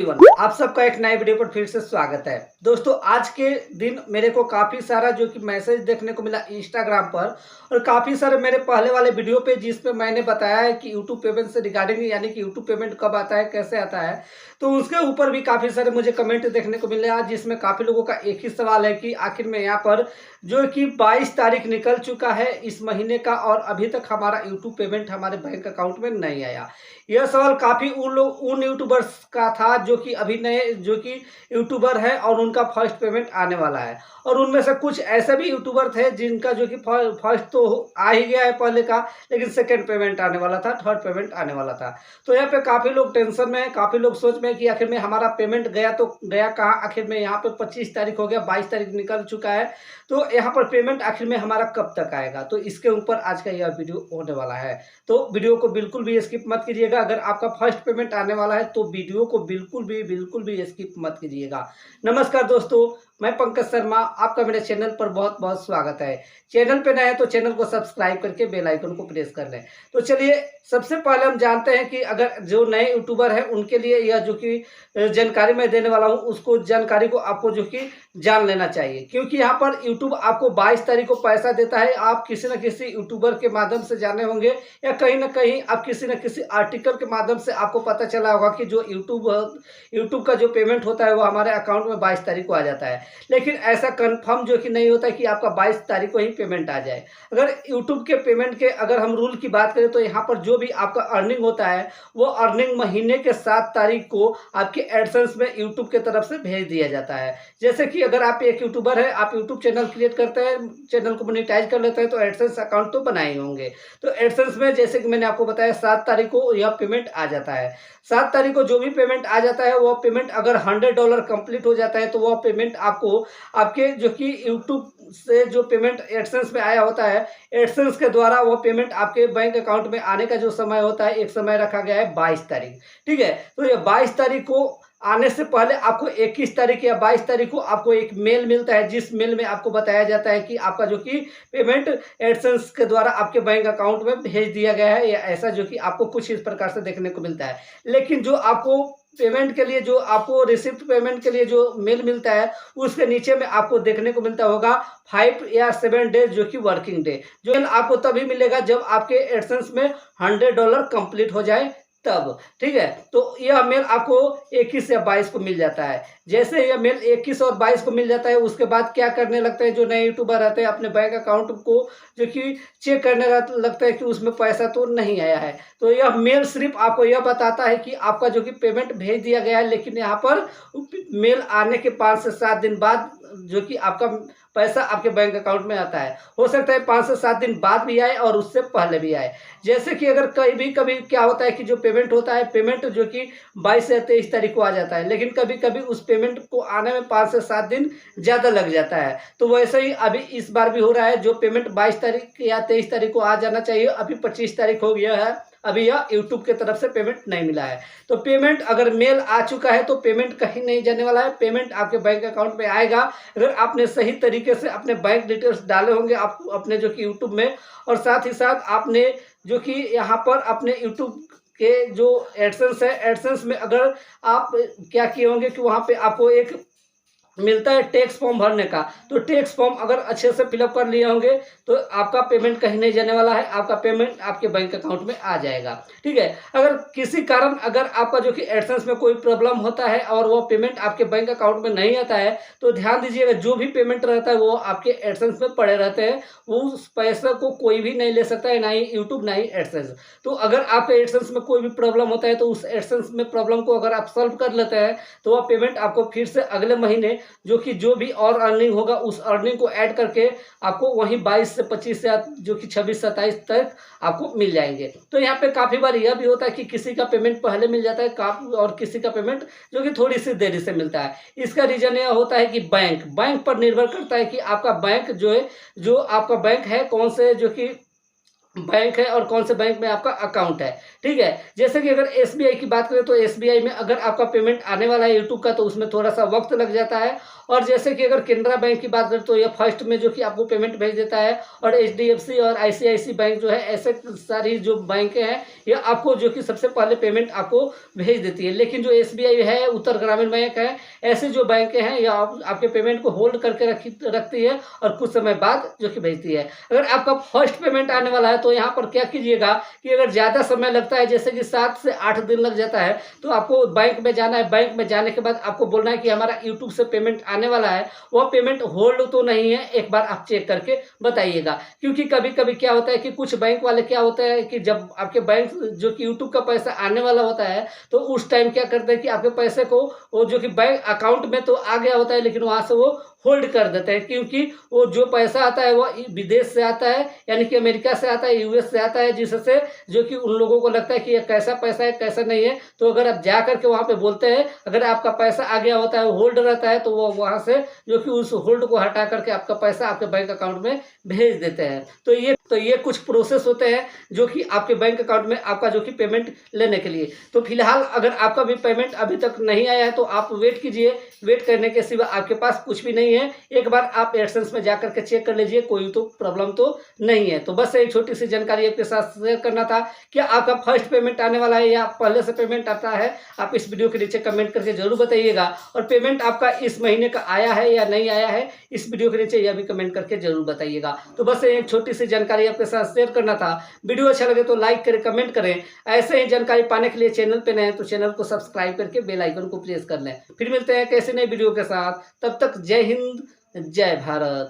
आप सबका एक नए वीडियो पर फिर से स्वागत है। दोस्तों, आज के दिन मेरे को काफ़ी सारा जो कि मैसेज देखने को मिला इंस्टाग्राम पर, और काफ़ी सारे मेरे पहले वाले वीडियो पे जिस पे मैंने बताया है कि यूट्यूब पेमेंट से रिगार्डिंग, यानी कि यूट्यूब पेमेंट कब आता है, कैसे आता है, तो उसके ऊपर भी काफ़ी सारे मुझे कमेंट देखने को मिले आज, जिसमें काफ़ी लोगों का एक ही सवाल है कि आखिर में यहाँ पर जो कि 22 तारीख निकल चुका है इस महीने का, और अभी तक हमारा यूट्यूब पेमेंट हमारे बैंक अकाउंट में नहीं आया। यह सवाल काफ़ी उन यूट्यूबर्स का था जो कि अभी नए जो कि यूट्यूबर है और उनका फर्स्ट पेमेंट आने वाला है, और उनमें से कुछ ऐसे भी यूट्यूबर थे जिनका जो कि फर्स्ट तो आ ही गया है पहले का, लेकिन सेकंड पेमेंट आने वाला था, थर्ड पेमेंट आने वाला था। तो यहाँ पे काफ़ी लोग टेंशन में हैं, काफ़ी लोग सोच में हैं कि आखिर में हमारा पेमेंट गया तो गया कहाँ। आखिर में यहाँ पे 25 तारीख हो गया, 22 तारीख निकल चुका है, तो यहाँ पर पेमेंट आखिर में हमारा कब तक आएगा, तो इसके ऊपर आज का यह वीडियो होने वाला है। तो वीडियो को बिल्कुल भी स्किप मत कीजिएगा। अगर आपका फर्स्ट पेमेंट आने वाला है तो वीडियो को बिल्कुल भी स्किप मत कीजिएगा। नमस्कार दोस्तों, मैं पंकज शर्मा, आपका मेरे चैनल पर बहुत बहुत स्वागत है। चैनल पे नए हैं तो चैनल को सब्सक्राइब करके बेल आइकन को प्रेस कर लें। तो चलिए, सबसे पहले हम जानते हैं कि अगर जो नए यूट्यूबर हैं उनके लिए यह जो कि जानकारी मैं देने वाला हूं, उसको जानकारी को आपको जो कि जान लेना चाहिए, क्योंकि यहाँ पर यूट्यूब आपको 22 तारीख को पैसा देता है। आप किसी न किसी यूट्यूबर के माध्यम से जाने होंगे, या कहीं ना कहीं आप किसी न किसी आर्टिकल के माध्यम से आपको पता चला होगा कि जो यूट्यूब का जो पेमेंट होता है वो हमारे अकाउंट में 22 तारीख को आ जाता है। लेकिन ऐसा कंफर्म जो कि नहीं होता है कि आपका 22 तारीख को ही पेमेंट आ जाए। अगर यूट्यूब के पेमेंट के अगर हम रूल की बात करें तो यहाँ पर जो भी आपका अर्निंग होता है वो अर्निंग महीने के 7 तारीख को आपके एडसेंस में यूट्यूब के तरफ से भेज दिया जाता है। जैसे कि अगर आप एक यूट्यूबर है, आप यूट्यूब चैनल क्रिएट करते हैं, चैनल को मोनेटाइज कर लेते हैं, तो एडसेंस अकाउंट तो बनाए होंगे। तो एडसेंस में जैसे कि मैंने आपको बताया 7 तारीख को यह पेमेंट आ जाता है। 7 तारीख को जो भी पेमेंट आ जाता है, वह पेमेंट अगर $100 कंप्लीट हो जाता है तो वह पेमेंट आपको आपके जो कि यूट्यूब से जो पेमेंट एडसेंस में आया होता है, एडसेंस के द्वारा वो पेमेंट आपके बैंक अकाउंट में आने का जो समय होता है, एक समय रखा गया है 22 तारीख। ठीक है, तो ये 22 तारीख को आने से पहले आपको 21 तारीख या 22 तारीख को आपको एक मेल मिलता है, जिस मेल में आपको बताया जाता है कि आपका जो कि पेमेंट एडसेंस के द्वारा आपके बैंक अकाउंट में भेज दिया गया है, या ऐसा जो कि आपको कुछ इस प्रकार से देखने को मिलता है। लेकिन जो आपको पेमेंट के लिए, जो आपको रिसिप्ट पेमेंट के लिए जो मेल मिलता है, उसके नीचे में आपको देखने को मिलता होगा 5 या 7 डेज जो कि वर्किंग डे। जो मेल आपको तभी मिलेगा जब आपके एडसेंस में $100 कंप्लीट हो जाए तब। ठीक है, तो यह मेल आपको 21 या 22 को मिल जाता है। जैसे यह मेल 21 और 22 को मिल जाता है, उसके बाद क्या करने लगते हैं जो नए यूट्यूबर रहते हैं, अपने बैंक अकाउंट को जो कि चेक करने लगता है कि उसमें पैसा तो नहीं आया है। तो यह मेल सिर्फ आपको यह बताता है कि आपका जो कि पेमेंट भेज दिया गया है, लेकिन यहाँ पर मेल आने के 5 से 7 दिन बाद जो कि आपका पैसा आपके बैंक अकाउंट में आता है। हो सकता है 5 से 7 दिन बाद भी आए और उससे पहले भी आए। जैसे कि अगर कभी क्या होता है कि जो पेमेंट होता है, पेमेंट जो कि 22 या 23 तारीख को आ जाता है, लेकिन कभी-कभी उस पेमेंट को आने में 5 से 7 दिन ज़्यादा लग जाता है। तो वैसे ही अभी इस बार भी हो रहा है, जो पेमेंट 22 तारीख या 23 तारीख को आ जाना चाहिए, अभी 25 तारीख हो गया है, अभी यह यूट्यूब की तरफ से पेमेंट नहीं मिला है। तो पेमेंट अगर मेल आ चुका है तो पेमेंट कहीं नहीं जाने वाला है, पेमेंट आपके बैंक अकाउंट में आएगा। अगर आपने सही तरीके से अपने बैंक डिटेल्स डाले होंगे आप अपने जो कि यूट्यूब में, और साथ ही साथ आपने जो कि यहाँ पर अपने यूट्यूब के जो एडसेंस है, एडसेंस में अगर आप क्या किए होंगे कि वहाँ पे आपको एक मिलता है टैक्स फॉर्म भरने का, तो टैक्स फॉर्म अगर अच्छे से फिलअप कर लिए होंगे तो आपका पेमेंट कहीं नहीं जाने वाला है, आपका पेमेंट आपके बैंक अकाउंट में आ जाएगा। ठीक है, अगर किसी कारण अगर आपका जो कि एडसेंस में कोई प्रॉब्लम होता है और वो पेमेंट आपके बैंक अकाउंट में नहीं आता है, तो ध्यान दीजिएगा, जो भी पेमेंट रहता है वो आपके एडसेंस में पड़े रहते हैं, वो उस पैसे को कोई भी नहीं ले सकता है, ना ही यूट्यूब ना ही एडसेंस। तो अगर आपके एडसेंस में कोई भी प्रॉब्लम होता है तो उस एडसेंस में प्रॉब्लम को अगर आप सॉल्व कर लेते हैं तो वह पेमेंट आपको फिर से अगले महीने जो कि जो भी और अर्निंग होगा उस अर्निंग को ऐड करके आपको वहीं 22 से 25 या जो कि 26-27 तक आपको मिल जाएंगे। तो यहाँ पे काफ़ी बार यह भी होता है कि किसी का पेमेंट पहले मिल जाता है और किसी का पेमेंट जो कि थोड़ी सी देरी से मिलता है। इसका रीज़न यह होता है कि बैंक पर निर्भर करता है कि आपका बैंक जो है, जो आपका बैंक है कौन से जो कि बैंक है और कौन से बैंक में आपका अकाउंट है, ठीक है। जैसे कि अगर एसबीआई की बात करें तो एसबीआई में अगर आपका पेमेंट आने वाला है यूट्यूब का तो उसमें थोड़ा-सा वक़्त लग जाता है। और जैसे कि अगर केनरा बैंक की बात करें तो ये फर्स्ट में जो कि आपको पेमेंट भेज देता है। और एचडीएफसी और आईसीआईसी बैंक जो है, ऐसे सारी जो बैंकें हैं ये आपको जो कि सबसे पहले पेमेंट आपको भेज देती है। लेकिन जो एसबीआई है, उत्तर ग्रामीण बैंक है, ऐसे जो बैंकें हैं ये आपके पेमेंट को होल्ड करके रखती है और कुछ समय बाद जो कि भेजती है। अगर आपका फर्स्ट पेमेंट आने वाला है तो यहाँ पर क्या कीजिएगा कि अगर ज़्यादा समय लगता है, जैसे कि 7 से 8 दिन लग जाता है, तो आपको बैंक में जाना है। बैंक में जाने के बाद आपको बोलना है कि हमारा यूट्यूब से पेमेंट आने वाला है, वह पेमेंट होल्ड तो नहीं है, एक बार आप चेक करके बताइएगा। क्योंकि कभी-कभी क्या होता है कि कुछ बैंक वाले क्या होता है कि जब आपके बैंक जो कि यूट्यूब का पैसा आने वाला होता है, तो उस टाइम क्या करते हैं कि आपके पैसे को वो जो कि बैंक अकाउंट में तो आ गया होता है, लेकिन वहाँ से वो होल्ड कर देते हैं। क्योंकि वो जो पैसा आता है वो विदेश से आता है, यानी कि अमेरिका से आता है, यूएस से आता है, जिससे जो कि उन लोगों को लगता है कि ये कैसा पैसा है, कैसा नहीं है। तो अगर आप जा कर के वहाँ पे बोलते हैं, अगर आपका पैसा आ गया होता है, होल्ड रहता है, तो वो वहाँ से जो कि उस होल्ड को हटा करके आपका पैसा आपके बैंक अकाउंट में भेज देते हैं। तो ये कुछ प्रोसेस होते हैं जो कि आपके बैंक अकाउंट में आपका जो कि पेमेंट लेने के लिए। तो फिलहाल अगर आपका भी पेमेंट अभी तक नहीं आया है तो आप वेट कीजिए। वेट करने के सिवा आपके पास कुछ भी नहीं है। एक बार आप एडसेंस में जा करके चेक कर लीजिए, कोई तो प्रॉब्लम तो नहीं है। तो बस एक छोटी सी जानकारी आपके साथ शेयर करना था। क्या आपका फर्स्ट पेमेंट आने वाला है या पहले से पेमेंट आता है? आप इस वीडियो के नीचे कमेंट करके जरूर बताइएगा। और पेमेंट आपका इस महीने का आया है या नहीं आया है, इस वीडियो के नीचे यह भी कमेंट करके जरूर बताइएगा। तो बस एक छोटी सी जानकारी आपके साथ शेयर करना था। वीडियो अच्छा लगे तो लाइक करें, कमेंट करें। ऐसे ही जानकारी पाने के लिए चैनल पे नए हैं तो चैनल को सब्सक्राइब करके बेल आइकन को प्रेस कर लें। फिर मिलते हैं कैसे नए वीडियो के साथ। तब तक जय हिंद, जय भारत।